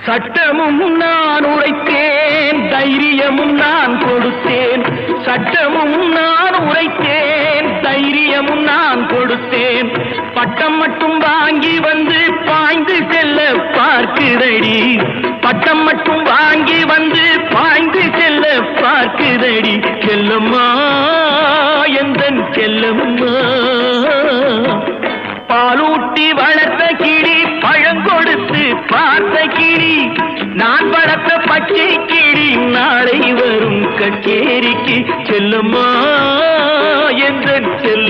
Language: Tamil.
சட்டமும் நான் உரைத்தேன், தைரியமும் நான் கொடுத்தேன். சட்டமும் நான் உரைத்தேன், தைரியமும் நான் கொடுத்தேன். பட்டம் மட்டும் வாங்கி வந்து பாய்ந்து செல்ல பார்க்குதடி. பட்டம் மட்டும் வாங்கி வந்து பாய்ந்து செல்ல பார்க்குதடி. செல்லம்மா எந்தன் செல்லம்மா, பாலூட்டி வளர்த்த கிளி, பழங்கொடுத்து பார்த்த கிளி, நான் வளர்த்த பச்சை கிளி நாளை வரும் கச்சேரிக்கு. செல்லம்மா எந்தன் செல்ல